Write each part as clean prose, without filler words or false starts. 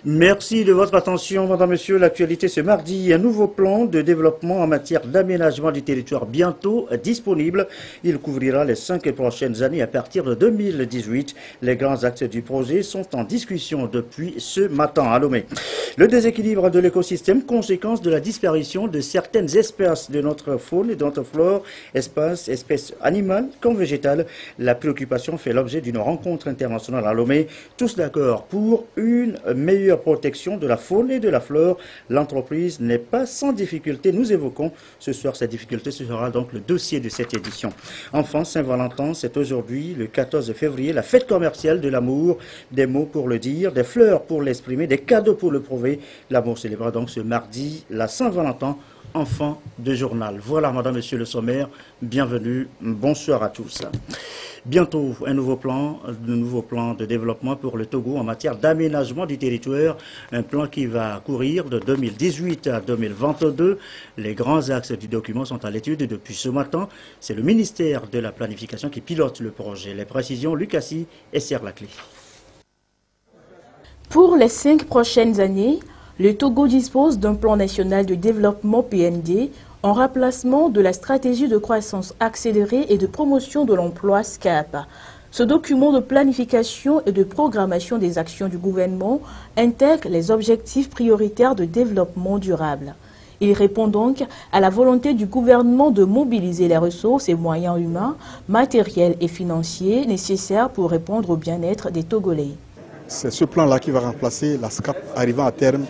Merci de votre attention, madame, monsieur. L'actualité ce mardi, un nouveau plan de développement en matière d'aménagement du territoire bientôt disponible. Il couvrira les 5 prochaines années à partir de 2018. Les grands axes du projet sont en discussion depuis ce matin à Lomé. Le déséquilibre de l'écosystème, conséquence de la disparition de certaines espèces de notre faune et de notre flore, espèces animales comme végétales. La préoccupation fait l'objet d'une rencontre internationale à Lomé. Tous d'accord pour une meilleure protection de la faune et de la flore. L'entreprise n'est pas sans difficulté. Nous évoquons ce soir cette difficulté. Ce sera donc le dossier de cette édition. Enfin, Saint-Valentin, c'est aujourd'hui, le 14 février, la fête commerciale de l'amour. Des mots pour le dire, des fleurs pour l'exprimer, des cadeaux pour le prouver. L'amour célébrera donc ce mardi la Saint-Valentin en fin de journal. Voilà, madame, monsieur le sommaire. Bienvenue. Bonsoir à tous. Bientôt, un nouveau plan de développement pour le Togo en matière d'aménagement du territoire. Un plan qui va courir de 2018 à 2022. Les grands axes du document sont à l'étude depuis ce matin. C'est le ministère de la Planification qui pilote le projet. Les précisions, Lucassi et Serre Laclé. Pour les 5 prochaines années, le Togo dispose d'un plan national de développement PND en remplacement de la stratégie de croissance accélérée et de promotion de l'emploi SCAP. Ce document de planification et de programmation des actions du gouvernement intègre les objectifs prioritaires de développement durable. Il répond donc à la volonté du gouvernement de mobiliser les ressources et moyens humains, matériels et financiers nécessaires pour répondre au bien-être des Togolais. C'est ce plan-là qui va remplacer la SCAP arrivant à terme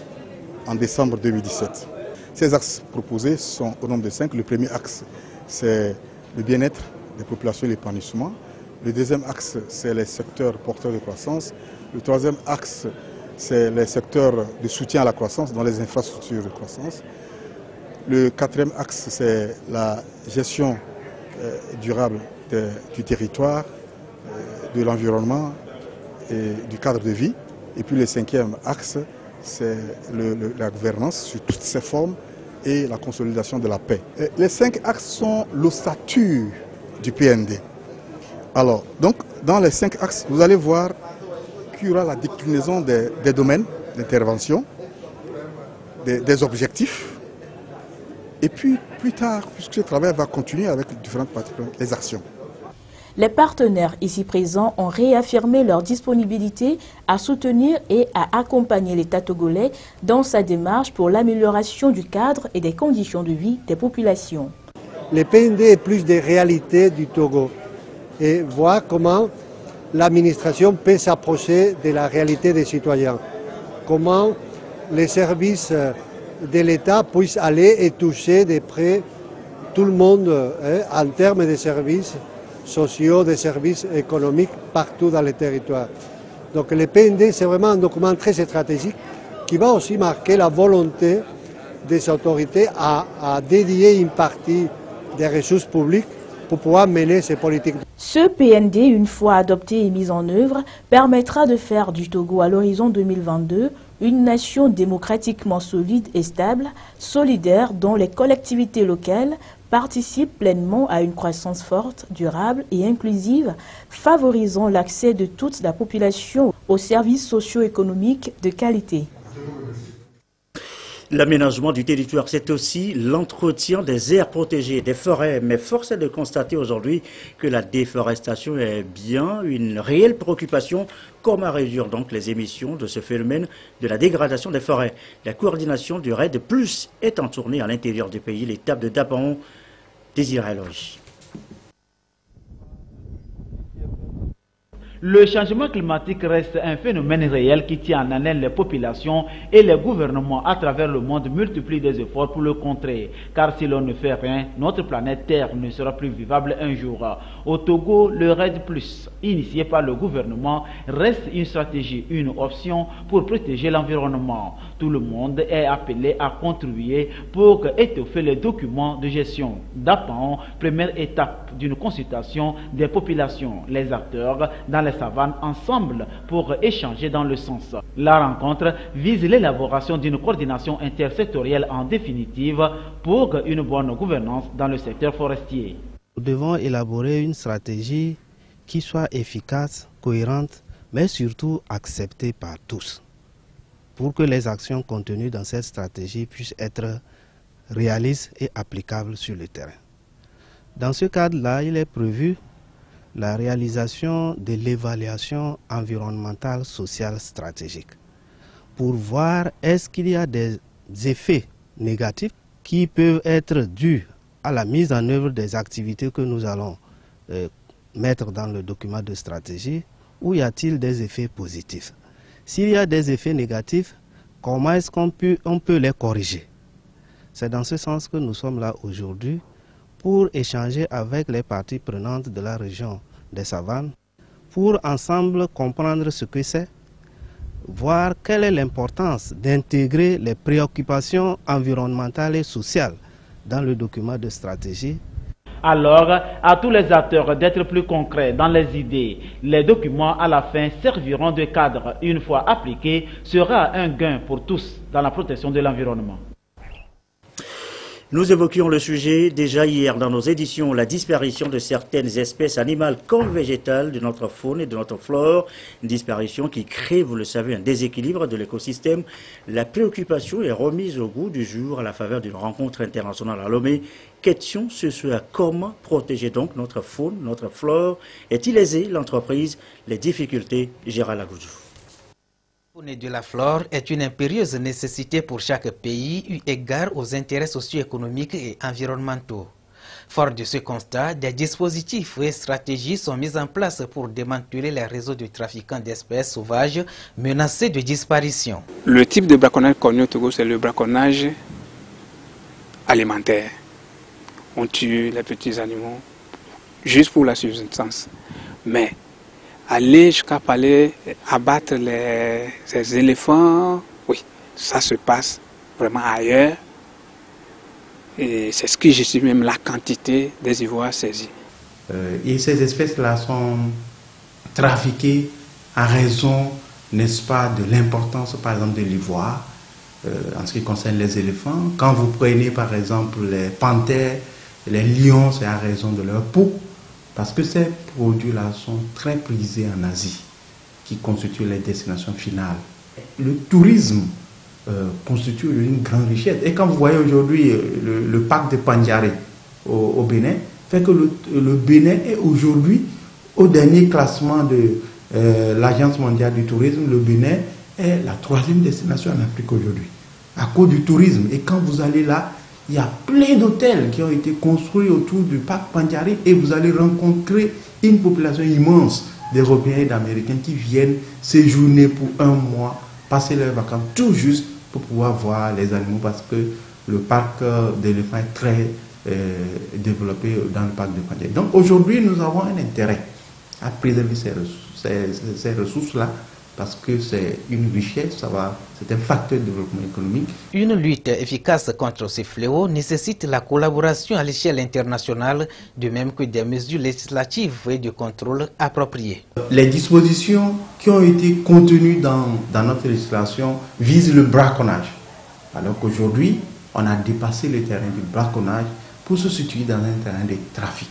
en décembre 2017. Ces axes proposés sont au nombre de 5. Le premier axe, c'est le bien-être des populations et l'épanouissement. Le deuxième axe, c'est les secteurs porteurs de croissance. Le troisième axe, c'est les secteurs de soutien à la croissance, dans les infrastructures de croissance. Le quatrième axe, c'est la gestion durable du territoire, de l'environnement et du cadre de vie. Et puis le cinquième axe, c'est la gouvernance sur toutes ses formes et la consolidation de la paix. Et les 5 axes sont l'ossature du PND. Alors, donc, dans les 5 axes, vous allez voir qu'il y aura la déclinaison des domaines d'intervention, des objectifs, et puis plus tard, puisque ce travail va continuer avec différentes parties, les actions. Les partenaires ici présents ont réaffirmé leur disponibilité à soutenir et à accompagner l'État togolais dans sa démarche pour l'amélioration du cadre et des conditions de vie des populations. Le PND est plus des réalités du Togo et voir comment l'administration peut s'approcher de la réalité des citoyens. Comment les services de l'État puissent aller et toucher de près tout le monde en termes de services sociaux, des services économiques partout dans le territoire. Donc le PND, c'est vraiment un document très stratégique qui va aussi marquer la volonté des autorités à dédier une partie des ressources publiques pour pouvoir mener ces politiques. Ce PND, une fois adopté et mis en œuvre, permettra de faire du Togo à l'horizon 2022 une nation démocratiquement solide et stable, solidaire dont les collectivités locales participent pleinement à une croissance forte, durable et inclusive, favorisant l'accès de toute la population aux services socio-économiques de qualité. L'aménagement du territoire, c'est aussi l'entretien des aires protégées, des forêts. Mais force est de constater aujourd'hui que la déforestation est bien une réelle préoccupation. Comment réduire donc les émissions de ce phénomène de la dégradation des forêts? La coordination du RAID Plus est en tournée à l'intérieur du pays. L'étape de Dabaon, Désiré Loge. Le changement climatique reste un phénomène réel qui tient en haleine les populations et les gouvernements à travers le monde multiplient des efforts pour le contrer. Car si l'on ne fait rien, notre planète Terre ne sera plus vivable un jour. Au Togo, le RAID+, initié par le gouvernement, reste une stratégie, une option pour protéger l'environnement. Tout le monde est appelé à contribuer pour étoffer les documents de gestion. Dapaon, première étape d'une consultation des populations, les acteurs dans les savanes ensemble pour échanger dans le sens. La rencontre vise l'élaboration d'une coordination intersectorielle en définitive pour une bonne gouvernance dans le secteur forestier. Nous devons élaborer une stratégie qui soit efficace, cohérente, mais surtout acceptée par tous. pour que les actions contenues dans cette stratégie puissent être réalistes et applicables sur le terrain. Dans ce cadre-là, il est prévu la réalisation de l'évaluation environnementale sociale stratégique pour voir est-ce qu'il y a des effets négatifs qui peuvent être dus à la mise en œuvre des activités que nous allons mettre dans le document de stratégie, ou y a-t-il des effets positifs? S'il y a des effets négatifs, comment est-ce qu'on peut les corriger? C'est dans ce sens que nous sommes là aujourd'hui pour échanger avec les parties prenantes de la région des Savanes, pour ensemble comprendre ce que c'est, voir quelle est l'importance d'intégrer les préoccupations environnementales et sociales dans le document de stratégie. Alors, à tous les acteurs d'être plus concrets dans les idées, les documents à la fin serviront de cadre. Une fois appliqués, sera un gain pour tous dans la protection de l'environnement. Nous évoquions le sujet déjà hier dans nos éditions, la disparition de certaines espèces animales comme végétales de notre faune et de notre flore. Une disparition qui crée, vous le savez, un déséquilibre de l'écosystème. La préoccupation est remise au goût du jour à la faveur d'une rencontre internationale à Lomé. Question ce soir, comment protéger donc notre faune, notre flore? Est-il aisé l'entreprise? Les difficultés, Gérald Agoudjou. La faune et de la flore est une impérieuse nécessité pour chaque pays eu égard aux intérêts socio-économiques et environnementaux. Fort de ce constat, des dispositifs et stratégies sont mis en place pour démanteler les réseaux de trafiquants d'espèces sauvages menacées de disparition. Le type de braconnage connu au Togo, c'est le braconnage alimentaire. On tue les petits animaux juste pour la subsistance. Mais aller jusqu'à aller abattre ces éléphants, oui, ça se passe vraiment ailleurs. Et c'est ce qui justifie même la quantité des ivoires saisis. Et ces espèces-là sont trafiquées à raison, n'est-ce pas, de l'importance, par exemple, de l'ivoire. En ce qui concerne les éléphants, quand vous prenez, par exemple, les panthères, les lions, c'est à raison de leur peau. Parce que ces produits-là sont très prisés en Asie, qui constituent les destinations finales. Le tourisme constitue une grande richesse. Et quand vous voyez aujourd'hui le parc de Pandjari au Bénin, fait que le Bénin est aujourd'hui au dernier classement de l'Agence mondiale du tourisme. Le Bénin est la 3e destination en Afrique aujourd'hui, à cause du tourisme. Et quand vous allez là, il y a plein d'hôtels qui ont été construits autour du parc Pandjari et vous allez rencontrer une population immense d'Européens et d'Américains qui viennent séjourner pour un mois, passer leurs vacances tout juste pour pouvoir voir les animaux parce que le parc d'éléphants est très développé dans le parc de Pandjari. Donc aujourd'hui, nous avons un intérêt à préserver ces ressources-là parce que c'est une richesse, c'est un facteur de développement économique. Une lutte efficace contre ces fléaux nécessite la collaboration à l'échelle internationale, de même que des mesures législatives et de contrôle appropriées. Les dispositions qui ont été contenues dans notre législation visent le braconnage. Alors qu'aujourd'hui, on a dépassé le terrain du braconnage pour se situer dans un terrain de trafic.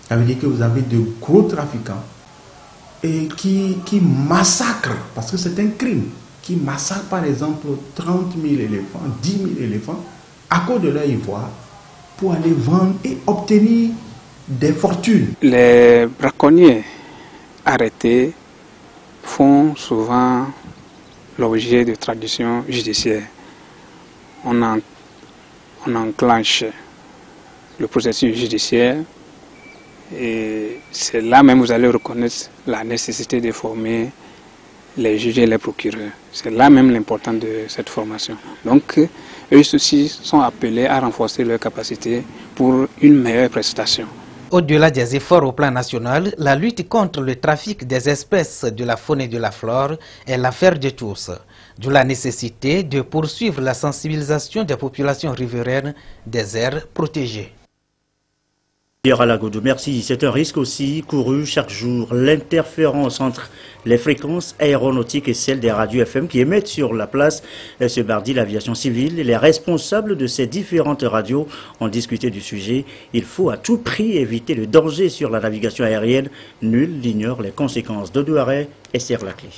Ça veut dire que vous avez de gros trafiquants et qui massacrent, parce que c'est un crime, qui massacrent par exemple 30 000 éléphants, 10 000 éléphants à cause de leur ivoire pour aller vendre et obtenir des fortunes. Les braconniers arrêtés font souvent l'objet de traditions judiciaires. On enclenche le processus judiciaire et c'est là même vous allez reconnaître la nécessité de former les juges et les procureurs. C'est là même l'importance de cette formation. Donc, eux aussi sont appelés à renforcer leurs capacités pour une meilleure prestation. Au-delà des efforts au plan national, la lutte contre le trafic des espèces de la faune et de la flore est l'affaire de tous. D'où la nécessité de poursuivre la sensibilisation des populations riveraines des aires protégées. Merci. C'est un risque aussi couru chaque jour. L'interférence entre les fréquences aéronautiques et celles des radios FM qui émettent sur la place. Ce mardi, l'aviation civile et les responsables de ces différentes radios ont discuté du sujet. Il faut à tout prix éviter le danger sur la navigation aérienne. Nul n'ignore les conséquences de Douaré et Serre-la-Clé.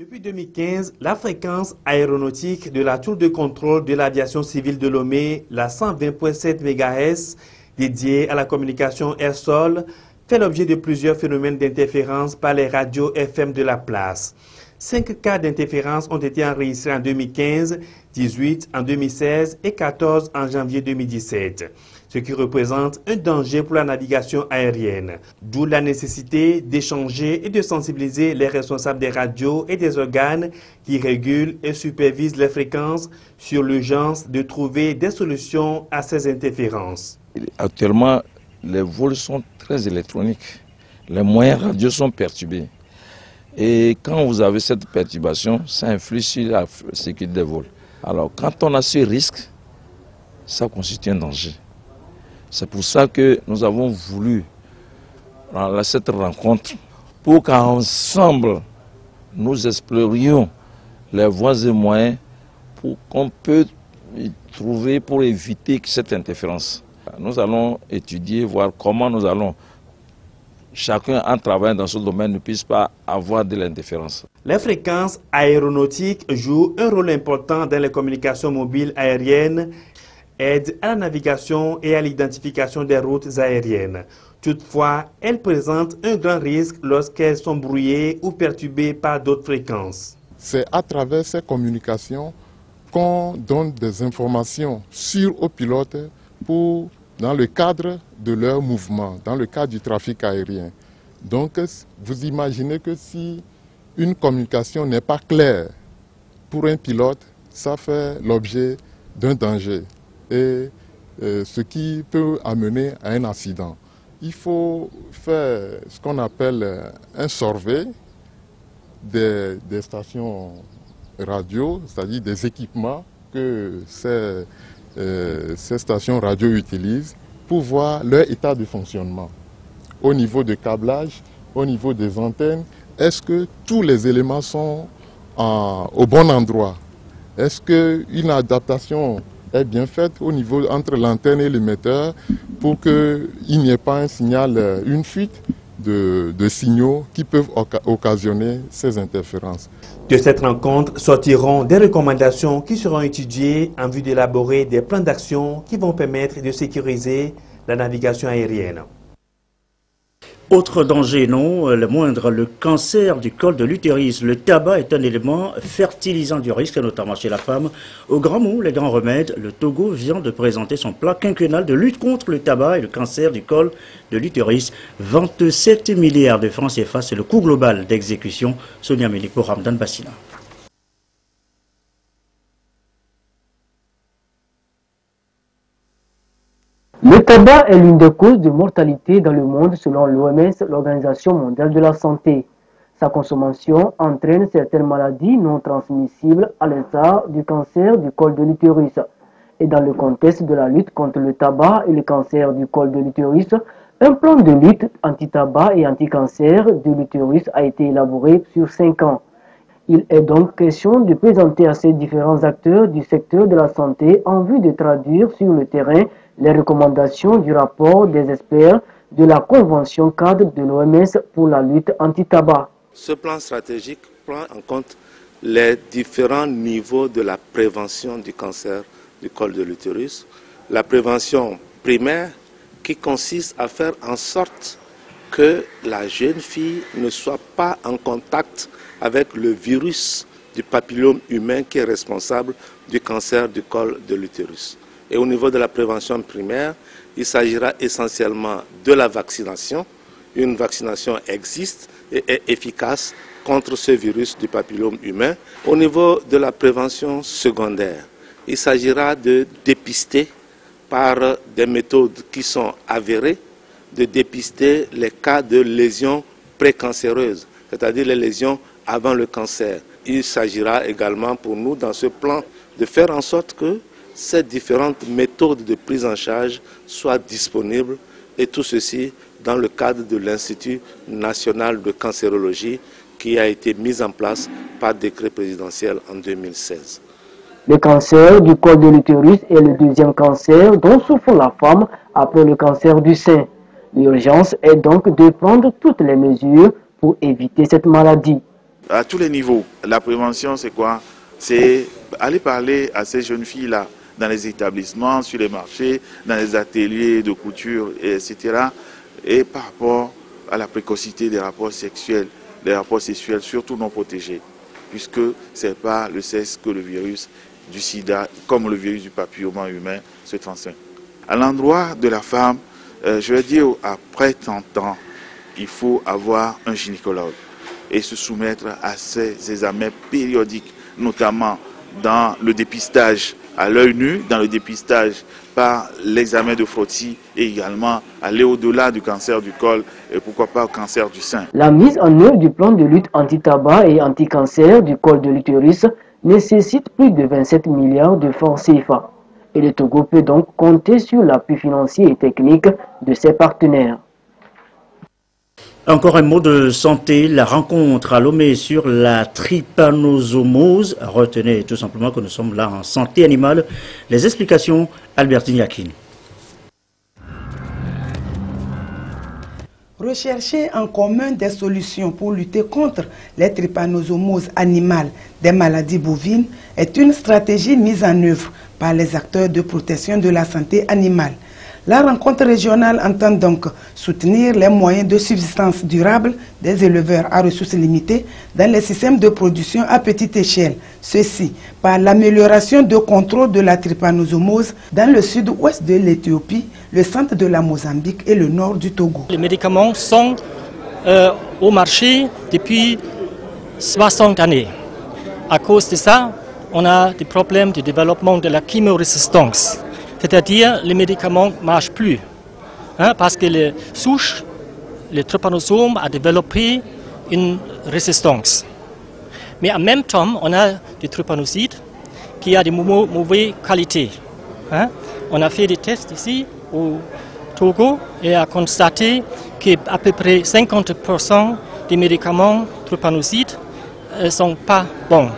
Depuis 2015, la fréquence aéronautique de la tour de contrôle de l'aviation civile de Lomé, la 120.7 MHz, dédiée à la communication air-sol, fait l'objet de plusieurs phénomènes d'interférence par les radios FM de la place. 5 cas d'interférence ont été enregistrés en 2015, 18 en 2016 et 14 en janvier 2017, ce qui représente un danger pour la navigation aérienne. D'où la nécessité d'échanger et de sensibiliser les responsables des radios et des organes qui régulent et supervisent les fréquences sur l'urgence de trouver des solutions à ces interférences. Actuellement, les vols sont très électroniques. Les moyens radios sont perturbés. Et quand vous avez cette perturbation, ça influe sur la sécurité des vols. Alors, quand on a ce risque, ça constitue un danger. C'est pour ça que nous avons voulu cette rencontre pour qu'ensemble, nous explorions les voies et moyens pour qu'on peut y trouver pour éviter cette interférence. Nous allons étudier, voir comment nous allons, chacun en travaillant dans ce domaine, ne puisse pas avoir de l'interférence. Les fréquences aéronautiques jouent un rôle important dans les communications mobiles aériennes, aident à la navigation et à l'identification des routes aériennes. Toutefois, elles présentent un grand risque lorsqu'elles sont brouillées ou perturbées par d'autres fréquences. C'est à travers ces communications qu'on donne des informations sûres aux pilotes dans le cadre de leur mouvement, dans le cadre du trafic aérien. Donc, vous imaginez que si une communication n'est pas claire pour un pilote, ça fait l'objet d'un danger, et ce qui peut amener à un accident. Il faut faire ce qu'on appelle un survey des stations radio, c'est-à-dire des équipements que ces stations radio utilisent pour voir leur état de fonctionnement. Au niveau de câblage, au niveau des antennes, est-ce que tous les éléments sont au bon endroit? Est-ce qu'une adaptation est bien faite au niveau entre l'antenne et l'émetteur pour qu'il n'y ait pas un signal, une fuite de signaux qui peuvent occasionner ces interférences? De cette rencontre sortiront des recommandations qui seront étudiées en vue d'élaborer des plans d'action qui vont permettre de sécuriser la navigation aérienne. Autre danger, non, le moindre, le cancer du col de l'utérus. Le tabac est un élément fertilisant du risque, notamment chez la femme. Au grand mot, les grands remèdes, le Togo vient de présenter son plan quinquennal de lutte contre le tabac et le cancer du col de l'utérus. 27 milliards de francs CFA, c'est le coût global d'exécution. Sonia Mélik pour Ramdan Bassina. Le tabac est l'une des causes de mortalité dans le monde selon l'OMS, l'Organisation mondiale de la santé. Sa consommation entraîne certaines maladies non transmissibles à l'instar du cancer du col de l'utérus. Et dans le contexte de la lutte contre le tabac et le cancer du col de l'utérus, un plan de lutte anti-tabac et anti-cancer de l'utérus a été élaboré sur 5 ans. Il est donc question de présenter à ces différents acteurs du secteur de la santé en vue de traduire sur le terrain les recommandations du rapport des experts de la Convention cadre de l'OMS pour la lutte anti-tabac. Ce plan stratégique prend en compte les différents niveaux de la prévention du cancer du col de l'utérus. La prévention primaire qui consiste à faire en sorte que la jeune fille ne soit pas en contact avec le virus du papillome humain qui est responsable du cancer du col de l'utérus. Et au niveau de la prévention primaire, il s'agira essentiellement de la vaccination. Une vaccination existe et est efficace contre ce virus du papillome humain. Au niveau de la prévention secondaire, il s'agira de dépister par des méthodes qui sont avérées, de dépister les cas de lésions précancéreuses, c'est-à-dire les lésions avant le cancer. Il s'agira également pour nous, dans ce plan, de faire en sorte que ces différentes méthodes de prise en charge soient disponibles, et tout ceci dans le cadre de l'Institut national de cancérologie qui a été mis en place par décret présidentiel en 2016. Le cancer du col de l'utérus est le deuxième cancer dont souffre la femme après le cancer du sein. L'urgence est donc de prendre toutes les mesures pour éviter cette maladie. à tous les niveaux. La prévention, c'est quoi? C'est aller parler à ces jeunes filles-là dans les établissements, sur les marchés, dans les ateliers de couture, etc. Et par rapport à la précocité des rapports sexuels surtout non protégés, puisque ce n'est pas le sexe que le virus du sida, comme le virus du papillomavirus humain, se transmet. À l'endroit de la femme, je vais dire, après 30 ans, il faut avoir un gynécologue et se soumettre à ces examens périodiques, notamment dans le dépistage à l'œil nu, dans le dépistage par l'examen de frottis et également aller au-delà du cancer du col et pourquoi pas au cancer du sein. La mise en œuvre du plan de lutte anti-tabac et anti-cancer du col de l'utérus nécessite plus de 27 milliards de francs CFA. Et le Togo peut donc compter sur l'appui financier et technique de ses partenaires. Encore un mot de santé, la rencontre à Lomé sur la trypanosomose. Retenez tout simplement que nous sommes là en santé animale. Les explications, Albertine Yakin. Rechercher en commun des solutions pour lutter contre les trypanosomoses animales des maladies bovines est une stratégie mise en œuvre par les acteurs de protection de la santé animale. La rencontre régionale entend donc soutenir les moyens de subsistance durable des éleveurs à ressources limitées dans les systèmes de production à petite échelle. Ceci par l'amélioration de contrôle de la trypanosomose dans le sud-ouest de l'Éthiopie, le centre de la Mozambique et le nord du Togo. Les médicaments sont au marché depuis 60 années. À cause de ça, on a des problèmes de développement de la chimorésistance. C'est-à-dire les médicaments ne marchent plus, parce que les souches, le trypanosome a développé une résistance. Mais en même temps, on a des trypanosides qui ont de mauvaises qualités. On a fait des tests ici au Togo et a constaté qu'à peu près 50% des médicaments trypanosides ne sont pas bons.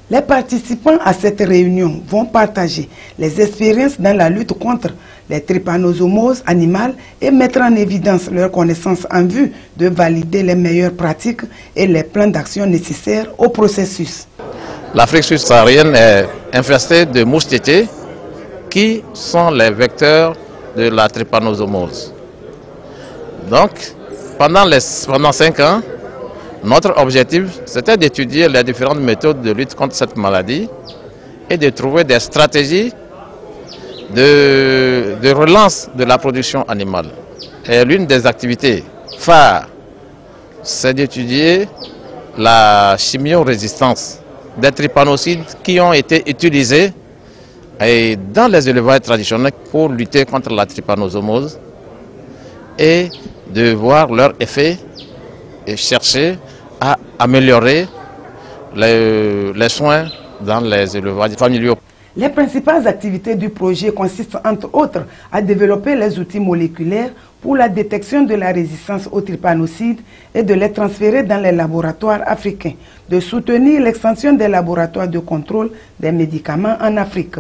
Les participants à cette réunion vont partager les expériences dans la lutte contre les trypanosomoses animales et mettre en évidence leurs connaissances en vue de valider les meilleures pratiques et les plans d'action nécessaires au processus. L'Afrique subsaharienne est infestée de mouches tétées qui sont les vecteurs de la trypanosomose. Donc, pendant 5 ans, notre objectif, c'était d'étudier les différentes méthodes de lutte contre cette maladie et de trouver des stratégies de relance de la production animale. Et l'une des activités phares, c'est d'étudier la chimiorésistance des trypanosides qui ont été utilisés dans les élevages traditionnels pour lutter contre la trypanosomose et de voir leur effet et chercher à améliorer les soins dans les élevages familiaux. Les principales activités du projet consistent entre autres à développer les outils moléculaires pour la détection de la résistance aux trypanosides et de les transférer dans les laboratoires africains, de soutenir l'extension des laboratoires de contrôle des médicaments en Afrique.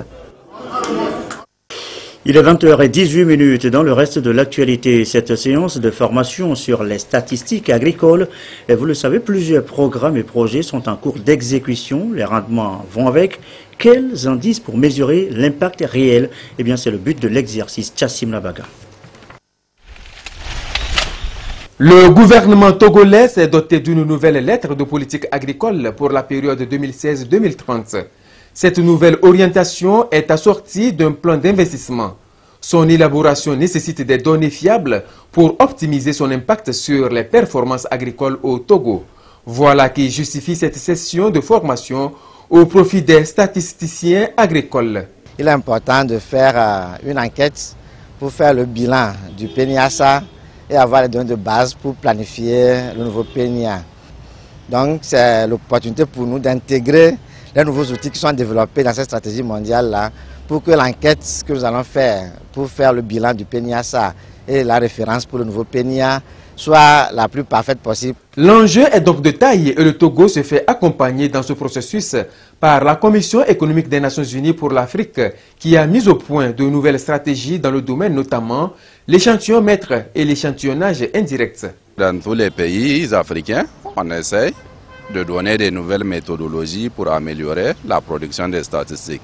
Il est 20h18 dans le reste de l'actualité. Cette séance de formation sur les statistiques agricoles, et vous le savez, plusieurs programmes et projets sont en cours d'exécution. Les rendements vont avec. Quels indices pour mesurer l'impact réel? Eh bien, c'est le but de l'exercice. Chassim Nabaga. Le gouvernement togolais s'est doté d'une nouvelle lettre de politique agricole pour la période 2016-2030. Cette nouvelle orientation est assortie d'un plan d'investissement. Son élaboration nécessite des données fiables pour optimiser son impact sur les performances agricoles au Togo. Voilà qui justifie cette session de formation au profit des statisticiens agricoles. Il est important de faire une enquête pour faire le bilan du PNIASA et avoir les données de base pour planifier le nouveau PNIA. Donc c'est l'opportunité pour nous d'intégrer les nouveaux outils qui sont développés dans cette stratégie mondiale-là pour que l'enquête que nous allons faire pour faire le bilan du PNIASA et la référence pour le nouveau PNIA soit la plus parfaite possible. L'enjeu est donc de taille et le Togo se fait accompagner dans ce processus par la Commission économique des Nations Unies pour l'Afrique qui a mis au point de nouvelles stratégies dans le domaine notamment l'échantillon-mètre et l'échantillonnage indirect. Dans tous les pays africains, on essaie de donner des nouvelles méthodologies pour améliorer la production des statistiques.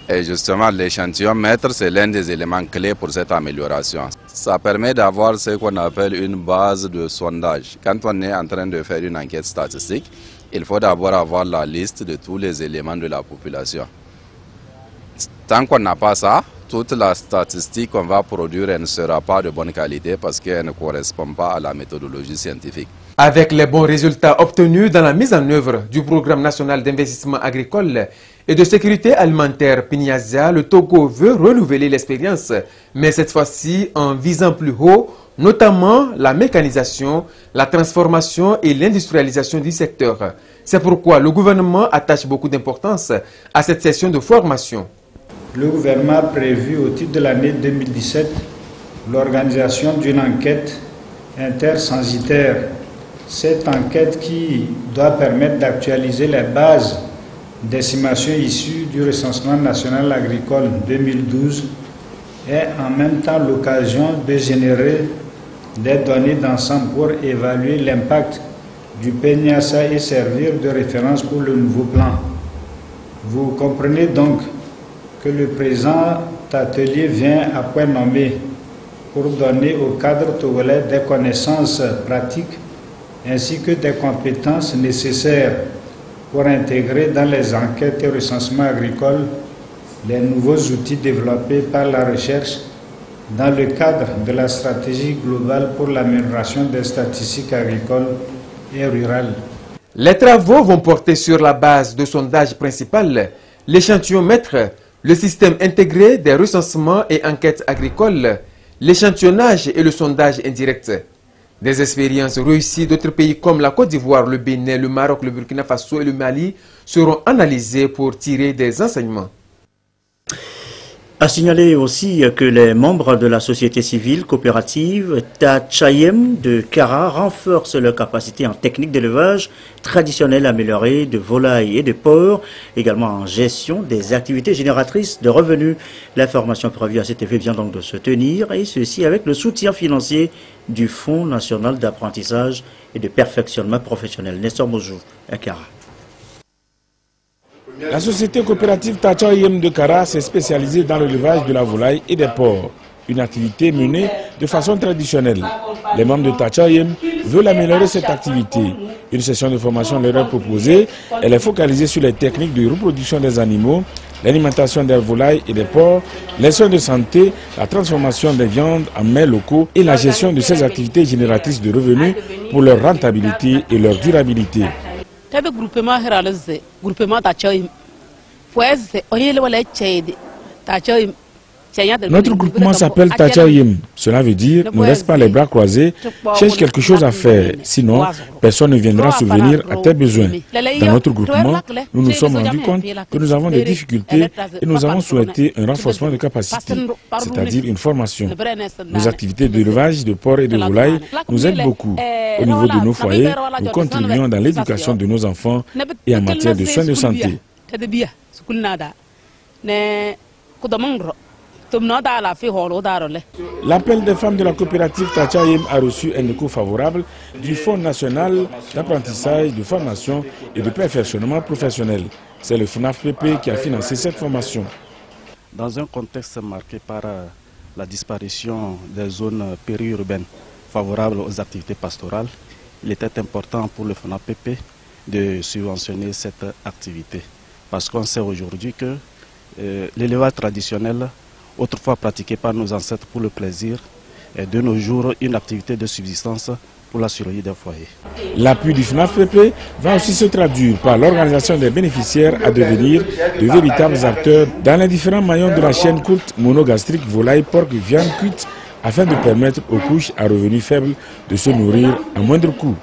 Et justement, l'échantillon maître, c'est l'un des éléments clés pour cette amélioration. Ça permet d'avoir ce qu'on appelle une base de sondage. Quand on est en train de faire une enquête statistique, il faut d'abord avoir la liste de tous les éléments de la population. Tant qu'on n'a pas ça, toute la statistique qu'on va produire elle ne sera pas de bonne qualité parce qu'elle ne correspond pas à la méthodologie scientifique. Avec les bons résultats obtenus dans la mise en œuvre du Programme national d'investissement agricole et de sécurité alimentaire PNIASA, le Togo veut renouveler l'expérience, mais cette fois-ci en visant plus haut, notamment la mécanisation, la transformation et l'industrialisation du secteur. C'est pourquoi le gouvernement attache beaucoup d'importance à cette session de formation. Le gouvernement a prévu au titre de l'année 2017 l'organisation d'une enquête intercensitaire. Cette enquête qui doit permettre d'actualiser les bases d'estimation issues du recensement national agricole 2012 est en même temps l'occasion de générer des données d'ensemble pour évaluer l'impact du PNIASA et servir de référence pour le nouveau plan. Vous comprenez donc que le présent atelier vient à point nommé pour donner au cadre togolais des connaissances pratiques ainsi que des compétences nécessaires pour intégrer dans les enquêtes et recensements agricoles les nouveaux outils développés par la recherche dans le cadre de la stratégie globale pour l'amélioration des statistiques agricoles et rurales. Les travaux vont porter sur la base de sondage principal, l'échantillon maître, le système intégré des recensements et enquêtes agricoles, l'échantillonnage et le sondage indirect. Des expériences réussies d'autres pays comme la Côte d'Ivoire, le Bénin, le Maroc, le Burkina Faso et le Mali seront analysées pour tirer des enseignements. A signaler aussi que les membres de la société civile coopérative Tachayem de Kara renforcent leur capacité en technique d'élevage traditionnelle améliorée de volailles et de porcs, également en gestion des activités génératrices de revenus. L'information prévue à cet effet vient donc de se tenir, et ceci avec le soutien financier du Fonds national d'apprentissage et de perfectionnement professionnel. Nestor Mojou à Kara. La société coopérative Tachayem de Kara s'est spécialisée dans l'élevage de la volaille et des porcs, une activité menée de façon traditionnelle. Les membres de Tachayem veulent améliorer cette activité. Une session de formation leur est proposée. Elle est focalisée sur les techniques de reproduction des animaux, l'alimentation des volailles et des porcs, les soins de santé, la transformation des viandes en mets locaux et la gestion de ces activités génératrices de revenus pour leur rentabilité et leur durabilité. Notre groupement s'appelle Tachayem. Cela veut dire ne reste pas les bras croisés, cherche quelque chose à faire. Sinon, personne ne viendra subvenir à tes besoins. Dans notre groupement, nous nous sommes rendus compte que nous avons des difficultés et nous avons souhaité un renforcement de capacité, c'est-à-dire une formation. Nos activités d'élevage de porcs et de volailles nous aident beaucoup. Au niveau de nos foyers, nous contribuons dans l'éducation de nos enfants et en matière de soins de santé. L'appel des femmes de la coopérative Tachayem a reçu un écho favorable du Fonds national d'apprentissage, de formation et de perfectionnement professionnel. C'est le FNAFPP qui a financé cette formation. Dans un contexte marqué par la disparition des zones périurbaines favorables aux activités pastorales, il était important pour le FNAFPP de subventionner cette activité. Parce qu'on sait aujourd'hui que l'élevage traditionnel, autrefois pratiqué par nos ancêtres pour le plaisir, est de nos jours une activité de subsistance pour la survie des foyers. L'appui du FNAFPP va aussi se traduire par l'organisation des bénéficiaires à devenir de véritables acteurs dans les différents maillons de la chaîne courte monogastrique volaille, porc, viande cuite, afin de permettre aux couches à revenus faibles de se nourrir à moindre coût.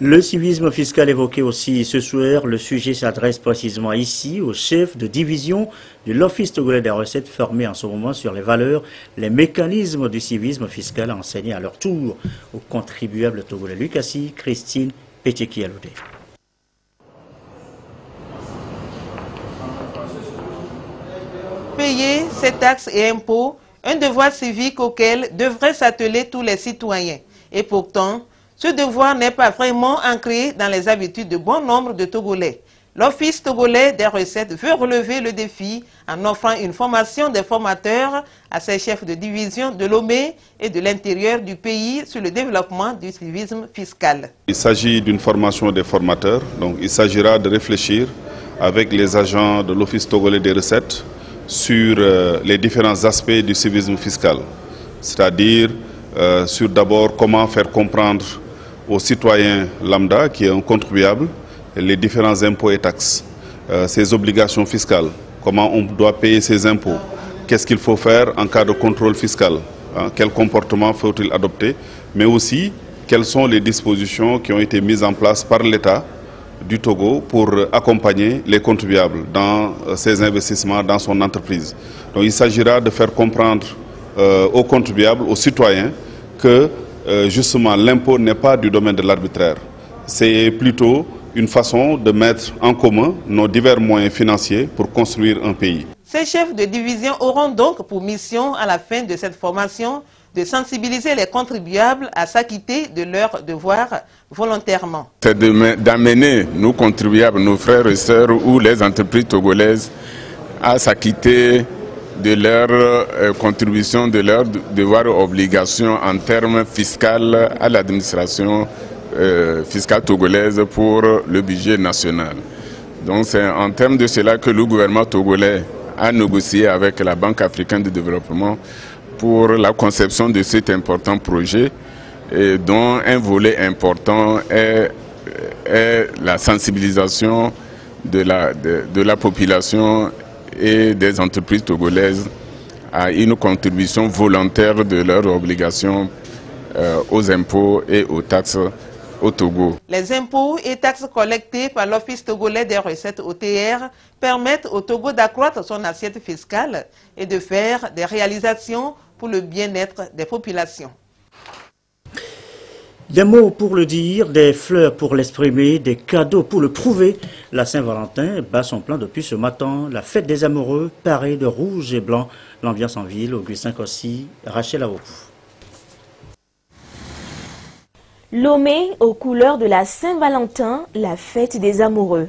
Le civisme fiscal évoqué aussi ce soir, le sujet s'adresse précisément ici au chef de division de l'Office togolais des recettes formé en ce moment sur les valeurs, les mécanismes du civisme fiscal enseignés à leur tour aux contribuables togolais. Lucassi, Christine Péteki-Aloudé. Payer ces taxes et impôts, un devoir civique auquel devraient s'atteler tous les citoyens. Et pourtant, Ce devoir n'est pas vraiment ancré dans les habitudes de bon nombre de Togolais. L'Office togolais des recettes veut relever le défi en offrant une formation des formateurs à ses chefs de division de Lomé et de l'intérieur du pays sur le développement du civisme fiscal. Il s'agit d'une formation des formateurs, donc il s'agira de réfléchir avec les agents de l'Office togolais des recettes sur les différents aspects du civisme fiscal, c'est-à-dire sur d'abord comment faire comprendre aux citoyens lambda, qui est un contribuable, les différents impôts et taxes, ses obligations fiscales, comment on doit payer ses impôts, qu'est-ce qu'il faut faire en cas de contrôle fiscal, quel comportement faut-il adopter, mais aussi quelles sont les dispositions qui ont été mises en place par l'État du Togo pour accompagner les contribuables dans ses investissements, dans son entreprise. Donc il s'agira de faire comprendre aux contribuables, aux citoyens, que justement l'impôt n'est pas du domaine de l'arbitraire. C'est plutôt une façon de mettre en commun nos divers moyens financiers pour construire un pays. Ces chefs de division auront donc pour mission, à la fin de cette formation, de sensibiliser les contribuables à s'acquitter de leurs devoirs volontairement. C'est d'amener nos contribuables, nos frères et sœurs ou les entreprises togolaises à s'acquitter de leurs contributions, de leurs devoirs et obligations en termes fiscaux à l'administration fiscale togolaise pour le budget national. Donc c'est en termes de cela que le gouvernement togolais a négocié avec la Banque africaine de développement pour la conception de cet important projet, et dont un volet important est la sensibilisation de la population et des entreprises togolaises à une contribution volontaire de leurs obligations aux impôts et aux taxes au Togo. Les impôts et taxes collectés par l'Office togolais des recettes OTR permettent au Togo d'accroître son assiette fiscale et de faire des réalisations pour le bien-être des populations. Des mots pour le dire, des fleurs pour l'exprimer, des cadeaux pour le prouver. La Saint-Valentin bat son plein depuis ce matin. La fête des amoureux, parée de rouge et blanc. L'ambiance en ville, Augustin Kossi, Rachel Awoku. Lomé aux couleurs de la Saint-Valentin, la fête des amoureux.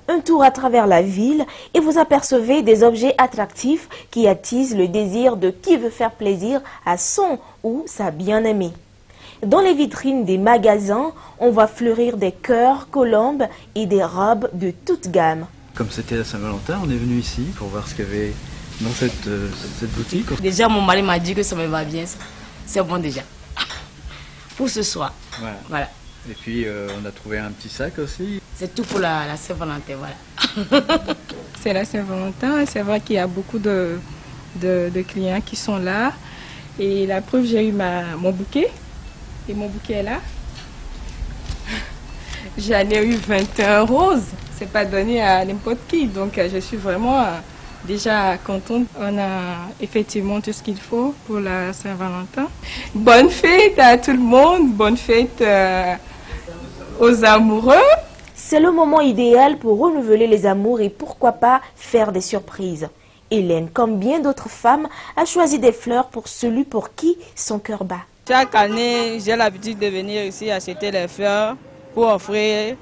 Un tour à travers la ville et vous apercevez des objets attractifs qui attisent le désir de qui veut faire plaisir à son ou sa bien-aimée. Dans les vitrines des magasins, on voit fleurir des cœurs, colombes et des robes de toute gamme. Comme c'était la Saint-Valentin, on est venu ici pour voir ce qu'il y avait dans cette boutique. Déjà, mon mari m'a dit que ça me va bien. C'est bon déjà. Pour ce soir. Voilà. Et puis, on a trouvé un petit sac aussi. C'est tout pour la Saint-Valentin, voilà. C'est la Saint-Valentin. C'est vrai qu'il y a beaucoup de clients qui sont là. Et la preuve, j'ai eu mon bouquet. Et mon bouquet est là. J'en ai eu 21 roses. C'est pas donné à n'importe qui. Donc, je suis vraiment déjà contente. On a effectivement tout ce qu'il faut pour la Saint-Valentin. Bonne fête à tout le monde. Bonne fête aux amoureux. C'est le moment idéal pour renouveler les amours et pourquoi pas faire des surprises. Hélène, comme bien d'autres femmes, a choisi des fleurs pour celui pour qui son cœur bat. Chaque année, j'ai l'habitude de venir ici acheter les fleurs pour offrir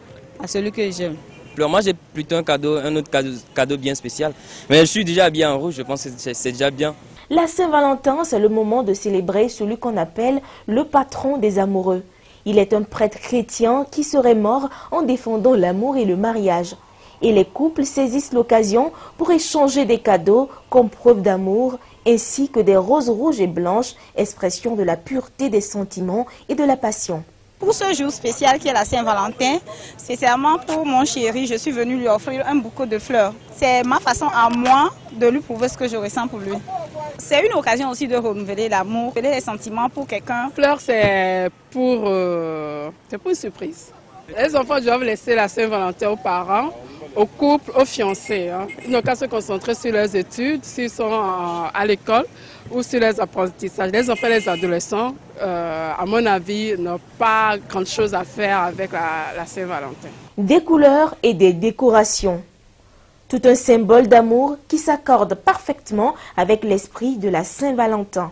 à celui que j'aime. Moi, j'ai plutôt un autre cadeau bien spécial. Mais je suis déjà habillé en rouge, je pense que c'est déjà bien. La Saint-Valentin, c'est le moment de célébrer celui qu'on appelle le patron des amoureux. Il est un prêtre chrétien qui serait mort en défendant l'amour et le mariage. Et les couples saisissent l'occasion pour échanger des cadeaux comme preuve d'amour, ainsi que des roses rouges et blanches, expression de la pureté des sentiments et de la passion. Pour ce jour spécial qui est la Saint-Valentin, spécialement pour mon chéri, je suis venue lui offrir un bouquet de fleurs. C'est ma façon à moi de lui prouver ce que je ressens pour lui. C'est une occasion aussi de renouveler l'amour, les sentiments pour quelqu'un. Fleurs, c'est pour une surprise. Les enfants doivent laisser la Saint-Valentin aux parents, aux couples, aux fiancés. Ils n'ont qu'à se concentrer sur leurs études, s'ils sont à l'école ou sur les apprentissages. Les enfants et les adolescents, à mon avis, n'ont pas grand-chose à faire avec la Saint-Valentin. Des couleurs et des décorations. Tout un symbole d'amour qui s'accorde parfaitement avec l'esprit de la Saint-Valentin.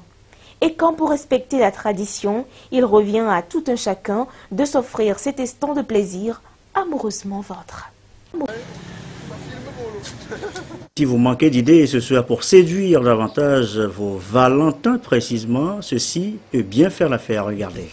Et quand pour respecter la tradition, il revient à tout un chacun de s'offrir cet instant de plaisir amoureusement vôtre. Si vous manquez d'idées ce soit pour séduire davantage vos Valentins précisément, ceci peut bien faire l'affaire. Regardez.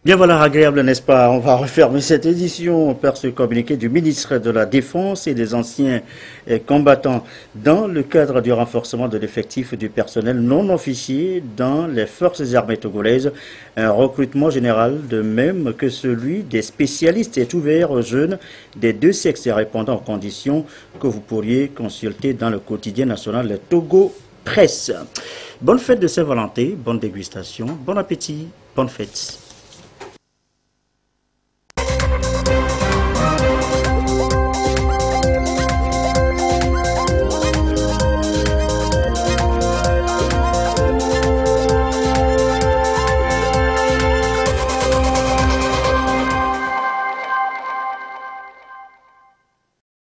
Bien voilà, agréable, n'est-ce pas? On va refermer cette édition par ce communiqué du ministre de la Défense et des anciens combattants dans le cadre du renforcement de l'effectif du personnel non officier dans les forces armées togolaises. Un recrutement général, de même que celui des spécialistes, est ouvert aux jeunes des deux sexes répondant aux conditions que vous pourriez consulter dans le quotidien national Togo Presse. Bonne fête de Saint-Valentin, bonne dégustation, bon appétit, bonne fête.